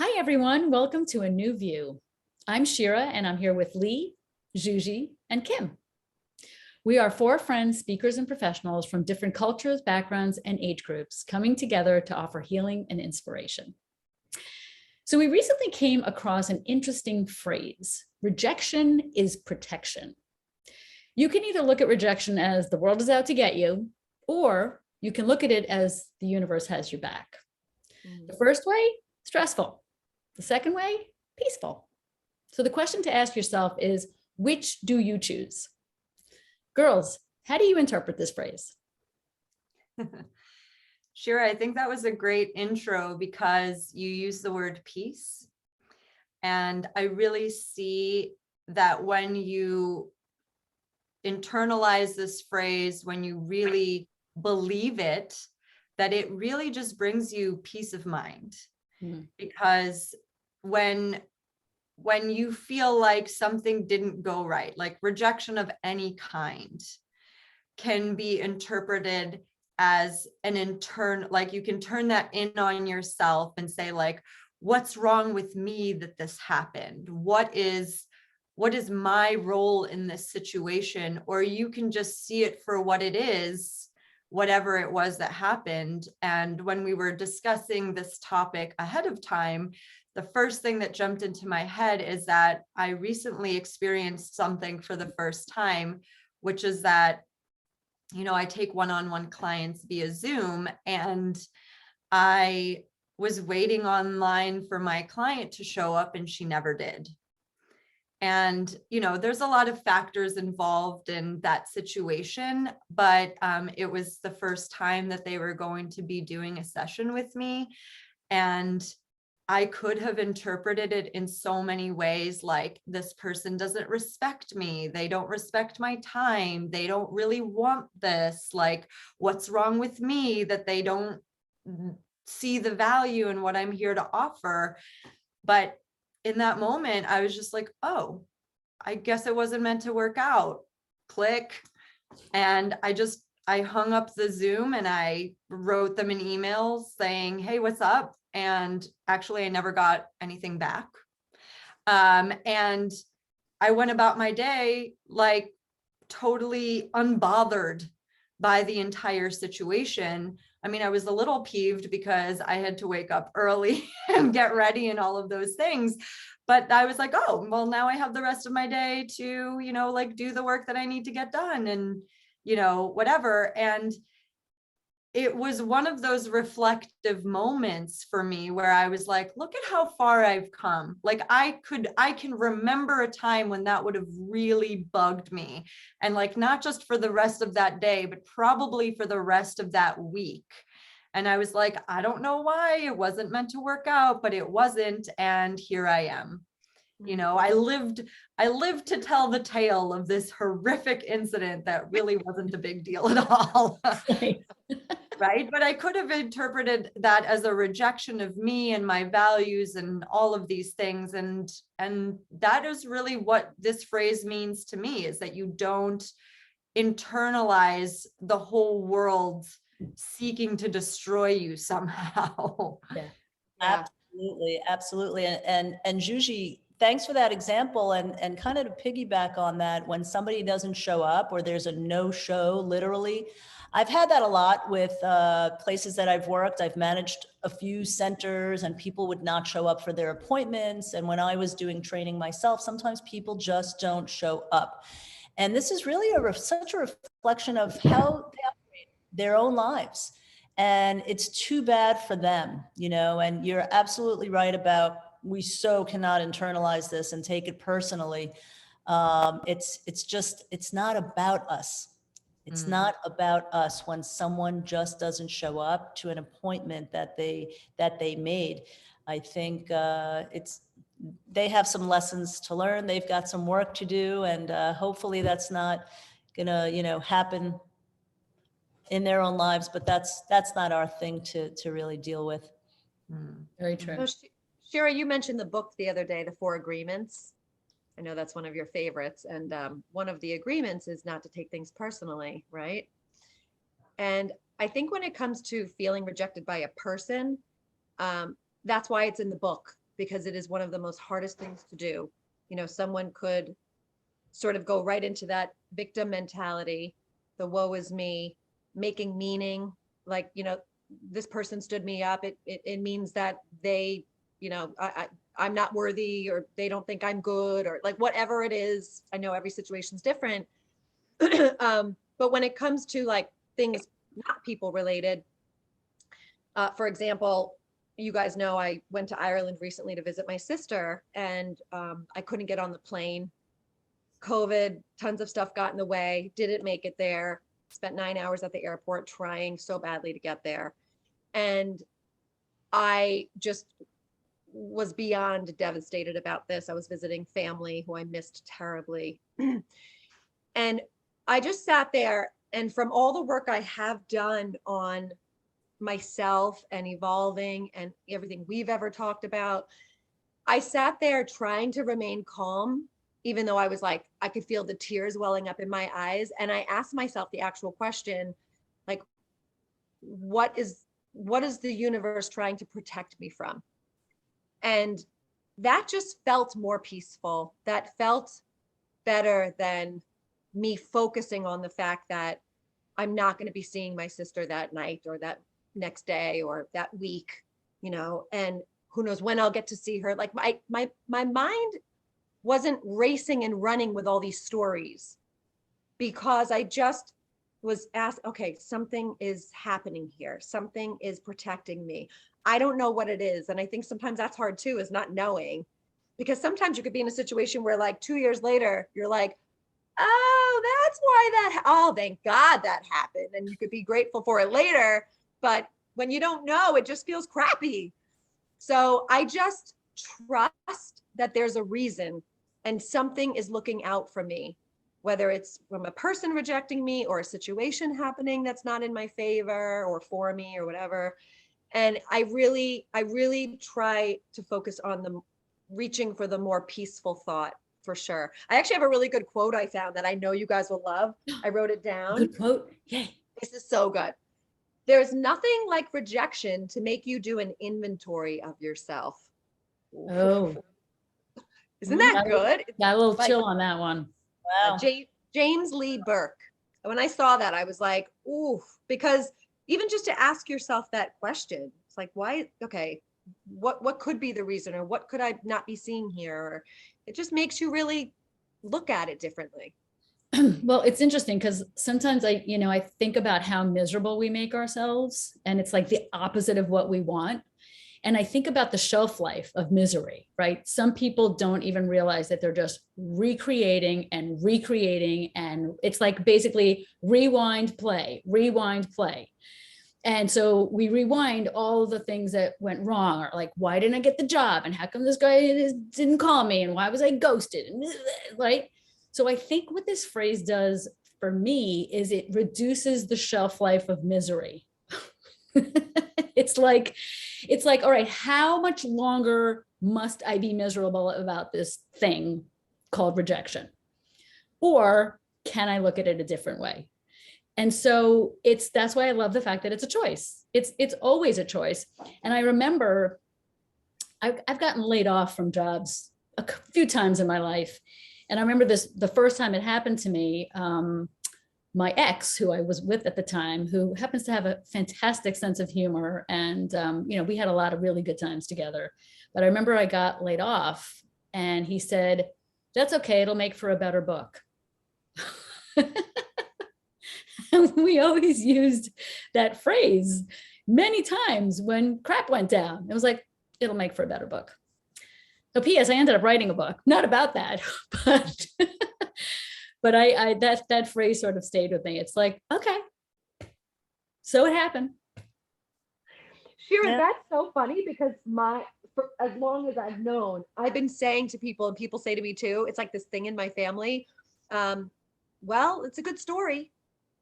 Hi, everyone. Welcome to A New View. I'm Shira, and I'm here with Lee, Juji, and Kim. We are four friends, speakers, and professionals from different cultures, backgrounds, and age groups coming together to offer healing and inspiration. So we recently came across an interesting phrase: rejection is protection. You can either look at rejection as the world is out to get you, or you can look at it as the universe has your back. The first way, stressful. The second way, peaceful. So the question to ask yourself is, which do you choose? Girls, how do you interpret this phrase? Shira, I think that was a great intro because you use the word peace. And I really see that when you internalize this phrase, when you really believe it, that it really just brings you peace of mind. Because when you feel like something didn't go right, like rejection of any kind can be interpreted as like you can turn that in on yourself and say, like, what's wrong with me that this happened? What is my role in this situation? Or you can just see it for what it is, whatever it was that happened. And when we were discussing this topic ahead of time, the first thing that jumped into my head is that I recently experienced something for the first time, which is that, I take one-on-one clients via Zoom, and I was waiting online for my client to show up and she never did. And, there's a lot of factors involved in that situation, but it was the first time that they were going to be doing a session with me. And I could have interpreted it in so many ways, like, this person doesn't respect me. They don't respect my time. They don't really want this. Like, what's wrong with me that they don't see the value in what I'm here to offer? But in that moment, I was just like, oh, I guess it wasn't meant to work out. Click. And I hung up the Zoom and I wrote them an email saying, hey, what's up? And actually, I never got anything back. And I went about my day, like, totally unbothered by the entire situation. I mean, I was a little peeved because I had to wake up early and get ready and all of those things. But I was like, oh, well, now I have the rest of my day to, like, do the work that I need to get done and, whatever. And it was one of those reflective moments for me where I was like, look at how far I've come. Like, I can remember a time when that would have really bugged me. And, like, not just for the rest of that day, but probably for the rest of that week. And I was like, I don't know why it wasn't meant to work out, but it wasn't. And here I am. I lived to tell the tale of this horrific incident that really wasn't a big deal at all. Right. But I could have interpreted that as a rejection of me and my values and all of these things. And that is really what this phrase means to me, is that you don't internalize the whole world seeking to destroy you somehow. Yeah. Absolutely. And Juji, thanks for that example. And kind of to piggyback on that, when somebody doesn't show up or there's a no-show, literally, I've had that a lot with places that I've worked. I've managed a few centers and people would not show up for their appointments. And when I was doing training myself, sometimes people just don't show up. And this is really such a reflection of how they operate their own lives. And it's too bad for them, and you're absolutely right about, we so cannot internalize this and take it personally. It's not about us. It's not about us when someone just doesn't show up to an appointment that they made. I think they have some lessons to learn. They've got some work to do, and hopefully that's not gonna happen in their own lives. But that's not our thing to really deal with. Very true. So, Shira, you mentioned the book the other day, The 4 Agreements. I know that's one of your favorites. And one of the agreements is not to take things personally, right? And I think when it comes to feeling rejected by a person, that's why it's in the book, because it is one of the most hardest things to do. You know, someone could sort of go right into that victim mentality, the woe is me, making meaning, like, you know, this person stood me up. It means that they, you know, I'm not worthy, or they don't think I'm good, or like whatever it is. I know every situation's different. But when it comes to like things not people related, for example, you guys know I went to Ireland recently to visit my sister, and I couldn't get on the plane. COVID, tons of stuff got in the way, didn't make it there, spent 9 hours at the airport trying so badly to get there. And I just was beyond devastated about this. I was visiting family who I missed terribly. And I just sat there, and from all the work I have done on myself and evolving and everything we've ever talked about, I sat there trying to remain calm, even though I was like, I could feel the tears welling up in my eyes. And I asked myself the actual question, like, what is the universe trying to protect me from? And that just felt more peaceful. That felt better than me focusing on the fact that I'm not going to be seeing my sister that night or that next day or that week, you know, and who knows when I'll get to see her. Like my mind wasn't racing and running with all these stories, because I just was asked, okay, something is happening here. Something is protecting me. I don't know what it is. And I think sometimes that's hard too, is not knowing, because sometimes you could be in a situation where like 2 years later, you're like, oh, that's why oh, thank God that happened. And you could be grateful for it later. But when you don't know, it just feels crappy. So I just trust that there's a reason and something is looking out for me, whether it's from a person rejecting me or a situation happening that's not in my favor or for me or whatever. And I really try to focus on the reaching for the more peaceful thought, for sure. I actually have a really good quote I found that I know you guys will love. I wrote it down. Good quote. Yay. This is so good. There's nothing like rejection to make you do an inventory of yourself. Oh, Isn't that good? got a little Like, chill on that one. Wow. James Lee Burke. When I saw that, I was like, ooh, because even just to ask yourself that question, it's like, why? Okay, what could be the reason, or what could I not be seeing here? Or it just makes you really look at it differently. Well, it's interesting because sometimes I think about how miserable we make ourselves, and it's like the opposite of what we want. And I think about the shelf life of misery, right? Some people don't even realize that they're just recreating. And it's like basically rewind, play. And so we rewind all the things that went wrong, or like, why didn't I get the job? And how come this guy didn't call me? And why was I ghosted? Right? So I think what this phrase does for me is it reduces the shelf life of misery. It's like, all right, how much longer must I be miserable about this thing called rejection? Or can I look at it a different way? And so that's why I love the fact that it's a choice. It's always a choice. And I remember I've gotten laid off from jobs a few times in my life. And I remember the first time it happened to me, my ex, who I was with at the time, who happens to have a fantastic sense of humor. And, we had a lot of really good times together. But I remember I got laid off, and he said, that's okay, it'll make for a better book. And we always used that phrase many times when crap went down. It was like, it'll make for a better book. So P.S. I ended up writing a book, not about that, but I that phrase sort of stayed with me. It's like, okay, so it happened. Shira, Yeah. that's so funny, because for as long as I've known, I've been saying to people, and people say to me too, it's like this thing in my family. Well, it's a good story.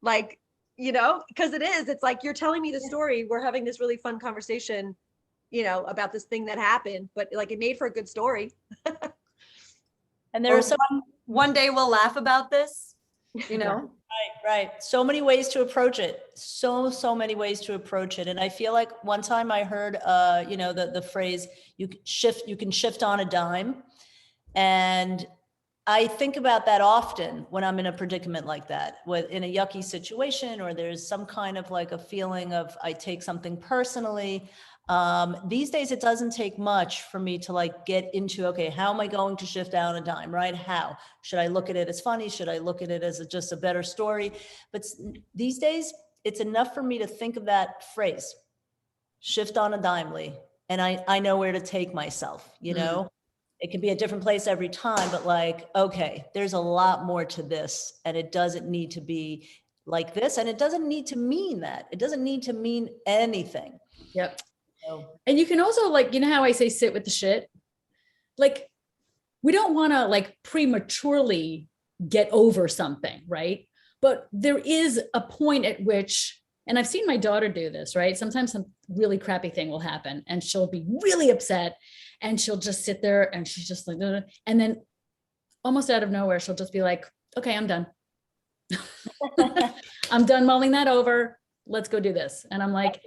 Like, because it is, it's like, you're telling me the story. We're having this really fun conversation, about this thing that happened, but like, it made for a good story. And there are some, One day we'll laugh about this, Right. So many ways to approach it. So many ways to approach it. And I feel like one time I heard, the phrase, you can shift on a dime. And I think about that often when I'm in a predicament like that, in a yucky situation, or there's some kind of like a feeling of I take something personally. These days, it doesn't take much for me to like get into, okay, how am I going to shift down a dime, right? How? Should I look at it as funny? Should I look at it as just a better story? But these days, it's enough for me to think of that phrase, shift on a dime, Lee, and I know where to take myself, It can be a different place every time, but like, okay, there's a lot more to this, and it doesn't need to be like this, and it doesn't need to mean that. It doesn't need to mean anything. Yep. So, And you can also, like, how I say sit with the shit? Like, we don't want to like prematurely get over something, right? But there is a point at which, and I've seen my daughter do this, right? Sometimes some really crappy thing will happen and she'll be really upset and she'll just sit there and she's just like, and then almost out of nowhere, she'll just be like, okay, I'm done. I'm done mulling that over. Let's go do this. And I'm like,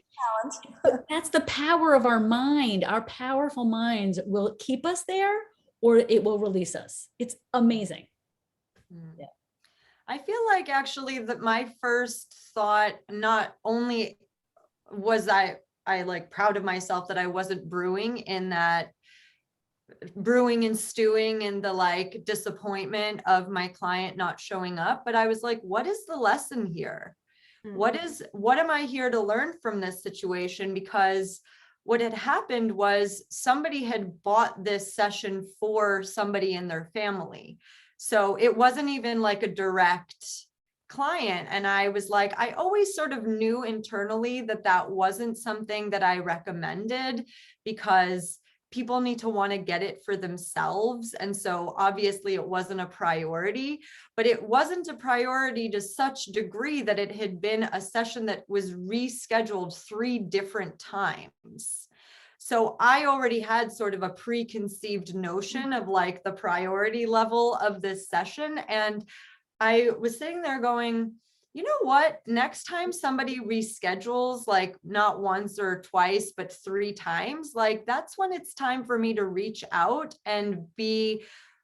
that's the power of our mind. Our powerful minds will keep us there or it will release us. It's amazing. Yeah. I feel like actually that my first thought, not only was I like proud of myself that I wasn't brewing and stewing in the like disappointment of my client not showing up, but I was like, what is the lesson here? What am I here to learn from this situation? Because what had happened was somebody had bought this session for somebody in their family. So it wasn't even like a direct client. And I was like, I always sort of knew internally that wasn't something that I recommended, because people need to want to get it for themselves. And so obviously it wasn't a priority, but it wasn't a priority to such degree that it had been a session that was rescheduled 3 different times. So I already had sort of a preconceived notion of like the priority level of this session. And I was sitting there going, you know what, next time somebody reschedules, like not once or twice, but 3 times, like that's when it's time for me to reach out and be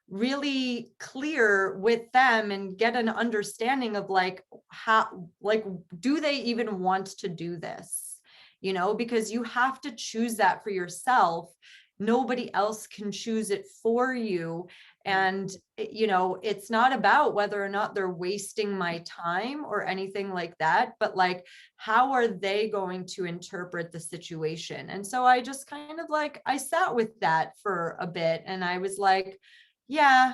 really clear with them and get an understanding of like how, like, do they even want to do this? Because you have to choose that for yourself. Nobody else can choose it for you. And, it's not about whether or not they're wasting my time or anything like that, but like, how are they going to interpret the situation? And so I just kind of like, I sat with that for a bit and I was like, yeah,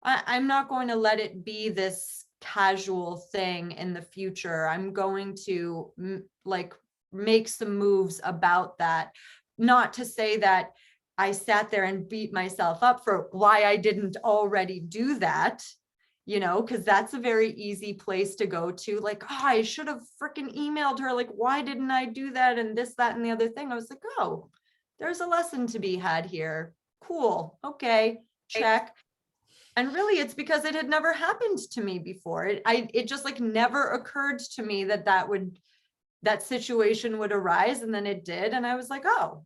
I'm not going to let it be this casual thing in the future. I'm going to like make some moves about that. Not to say that I sat there and beat myself up for why I didn't already do that, because that's a very easy place to go to. Like, oh, I should have freaking emailed her. Like, why didn't I do that? And this, that, and the other thing. I was like, oh, there's a lesson to be had here. Cool. Okay. Check. And really it's because it had never happened to me before. It just like never occurred to me that situation would arise. And then it did. And I was like, oh,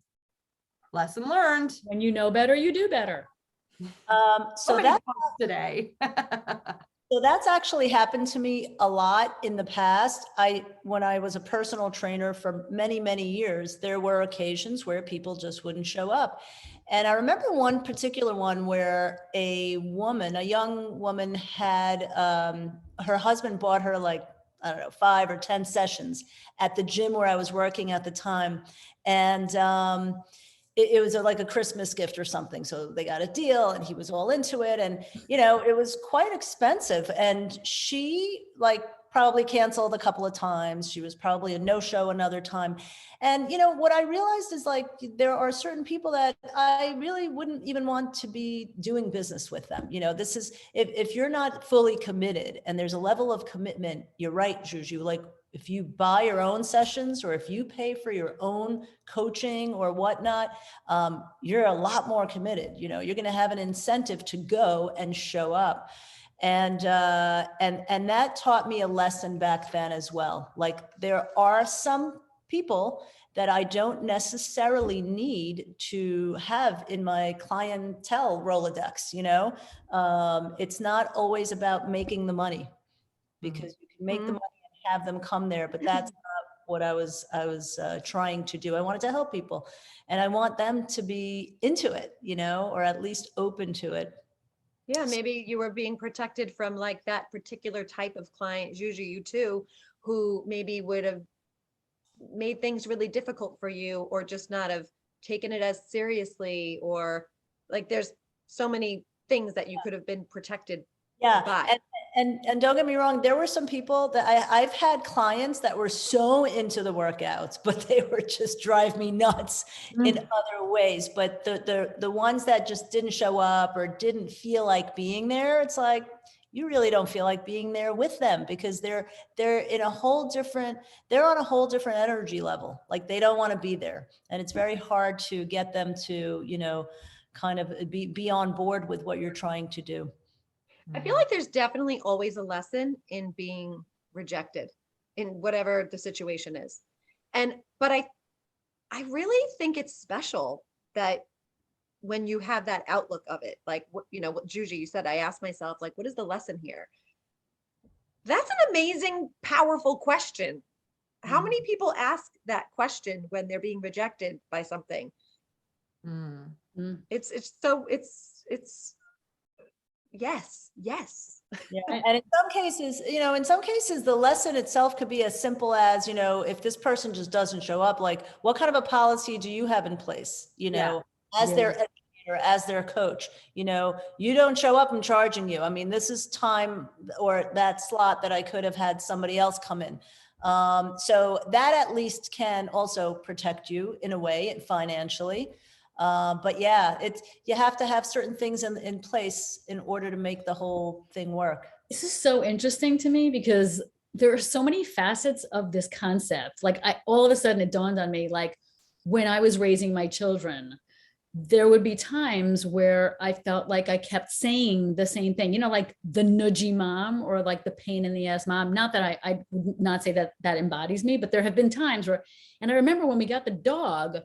lesson learned. When you know better, you do better. So that today. So that's actually happened to me a lot in the past. When I was a personal trainer for many, many years, there were occasions where people just wouldn't show up. And I remember one particular one where a young woman had, her husband bought her like, I don't know, 5 or 10 sessions at the gym where I was working at the time. And it was like a Christmas gift or something. So they got a deal and he was all into it. And, it was quite expensive. And she like probably canceled a couple of times. She was probably a no-show another time. And, what I realized is like, there are certain people that I really wouldn't even want to be doing business with them. This is, if you're not fully committed and there's a level of commitment, you're right, Juju, like, if you buy your own sessions or if you pay for your own coaching or whatnot, you're a lot more committed. You're going to have an incentive to go and show up. And that taught me a lesson back then as well. Like there are some people that I don't necessarily need to have in my clientele Rolodex, you know? It's not always about making the money, because you can make the money and have them come there, but that's not what I was trying to do. I wanted to help people, and I want them to be into it, you know, or at least open to it. Yeah, maybe you were being protected from like that particular type of client, usually you too, who maybe would have made things really difficult for you, or just not have taken it as seriously, or like there's so many things that you could have been protected Yeah, by. and don't get me wrong, there were some people that I've had clients that were so into the workouts, but they were just drive me nuts in other ways. But the ones that just didn't show up or didn't feel like being there, it's like, you really don't feel like being there with them, because they're in a whole different, they're on a whole different energy level. Like they don't want to be there. And it's very hard to get them to, you know, kind of be on board with what you're trying to do. I feel like there's definitely always a lesson in being rejected in whatever the situation is. But I really think it's special that when you have that outlook of it, like what, you know, what Juji, you said, I asked myself, like, what is the lesson here? That's an amazing, powerful question. How many people ask that question when they're being rejected by something? It's yes. Yeah. And in some cases, you know, the lesson itself could be as simple as, you know, if this person just doesn't show up, like what kind of a policy do you have in place, you know, as their educator, as their coach? You know, you don't show up, I'm charging you. I mean, this is time or that slot that I could have had somebody else come in. So that at least can also protect you in a way financially. But yeah, you have to have certain things in place in order to make the whole thing work. This is so interesting to me because there are so many facets of this concept. Like all of a sudden it dawned on me, like when I was raising my children, there would be times where I felt like I kept saying the same thing, you know, like the nudgy mom or like the pain in the ass mom. Not that I would not say that embodies me, but there have been times where, and I remember when we got the dog,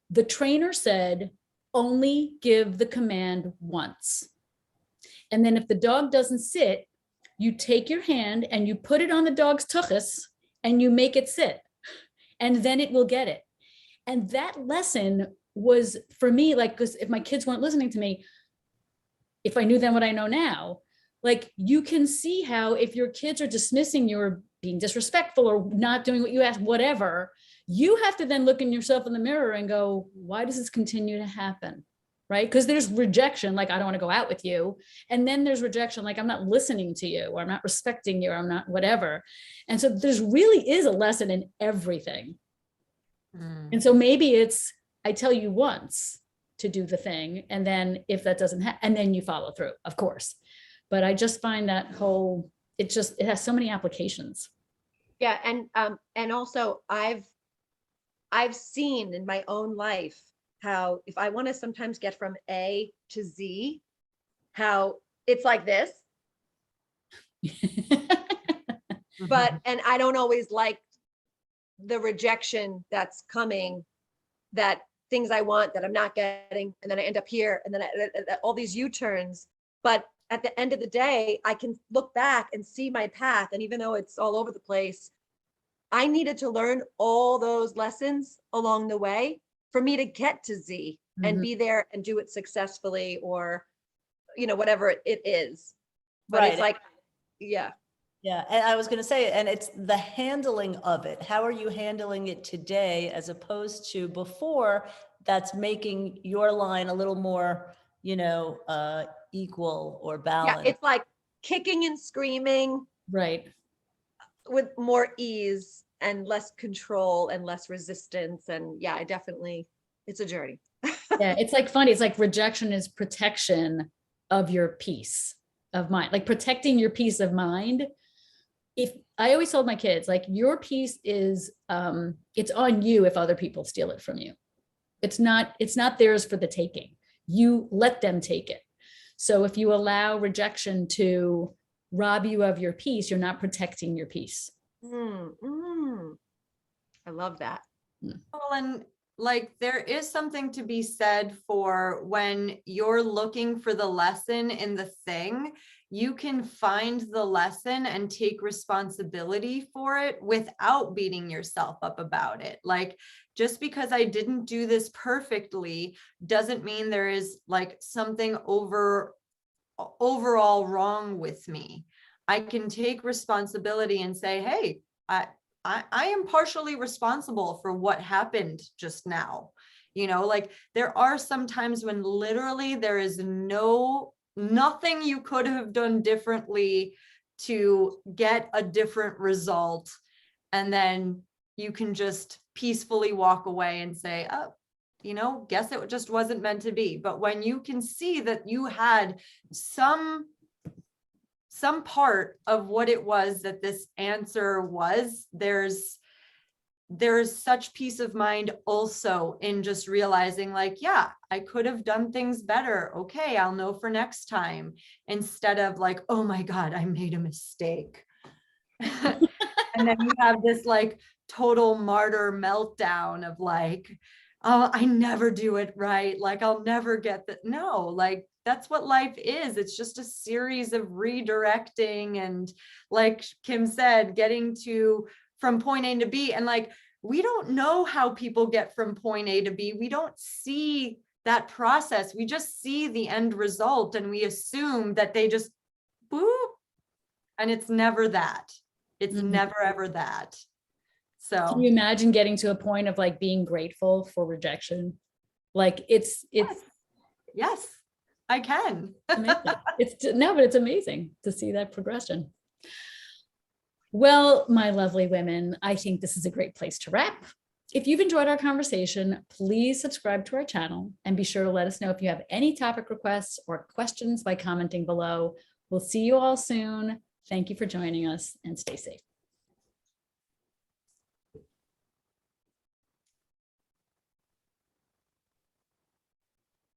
the trainer said, only give the command once. And then if the dog doesn't sit, you take your hand and you put it on the dog's tuchus and you make it sit, and then it will get it. And that lesson was for me, like, because if my kids weren't listening to me, if I knew then what I know now, like you can see how if your kids are dismissing you or being disrespectful or not doing what you asked, whatever, you have to then look in yourself in the mirror and go, why does this continue to happen? Right? Because there's rejection, like, I don't want to go out with you. And then there's rejection, like, I'm not listening to you, or I'm not respecting you, or I'm not whatever. And so there's really is a lesson in everything. And so maybe it's, I tell you once to do the thing. And then if that doesn't happen, and then you follow through, of course. But I just find that whole, it has so many applications. Yeah. And also I've seen in my own life how if I want to sometimes get from A to Z, how it's like this, and I don't always like the rejection that's coming, that things I want that I'm not getting, and then I end up here, and then all these U-turns. But at the end of the day, I can look back and see my path, and even though it's all over the place, I needed to learn all those lessons along the way for me to get to Z and be there and do it successfully, or, you know, whatever it is. But Right. it's like, yeah. Yeah. And I was going to say, and it's the handling of it. How are you handling it today as opposed to before? That's making your line a little more, you know, equal or balanced. Yeah. It's like kicking and screaming. Right. With more ease and less control and less resistance. And yeah, it's a journey. Yeah, it's like funny. It's like rejection is protection of your peace of mind, like protecting your peace of mind. If I always told my kids, like, your peace is, it's on you if other people steal it from you. It's not theirs for the taking. You let them take it. So if you allow rejection to rob you of your peace, you're not protecting your peace. I love that. Well, and like there is something to be said for when you're looking for the lesson in the thing, you can find the lesson and take responsibility for it without beating yourself up about it. Like, just because I didn't do this perfectly doesn't mean there is like something overall wrong with me. I can take responsibility and say, hey, I am partially responsible for what happened just now. You know, like there are some times when literally there is nothing you could have done differently to get a different result. And then you can just peacefully walk away and say, oh, you know, guess it just wasn't meant to be. But when you can see that you had some part of what it was that this answer was, there's such peace of mind also in just realizing like, yeah, I could have done things better. Okay, I'll know for next time, instead of like, oh my God, I made a mistake. And then you have this like total martyr meltdown of like, oh, I never do it right. Like I'll never get that. No, like that's what life is. It's just a series of redirecting and, like Kim said, getting from point A to B. And like, we don't know how people get from point A to B. We don't see that process. We just see the end result and we assume that they just boop. And it's never that. It's never ever that. So can you imagine getting to a point of like being grateful for rejection? Like it's yes, I can. amazing. But it's amazing to see that progression. Well, my lovely women, I think this is a great place to wrap. If you've enjoyed our conversation, please subscribe to our channel and be sure to let us know if you have any topic requests or questions by commenting below. We'll see you all soon. Thank you for joining us and stay safe.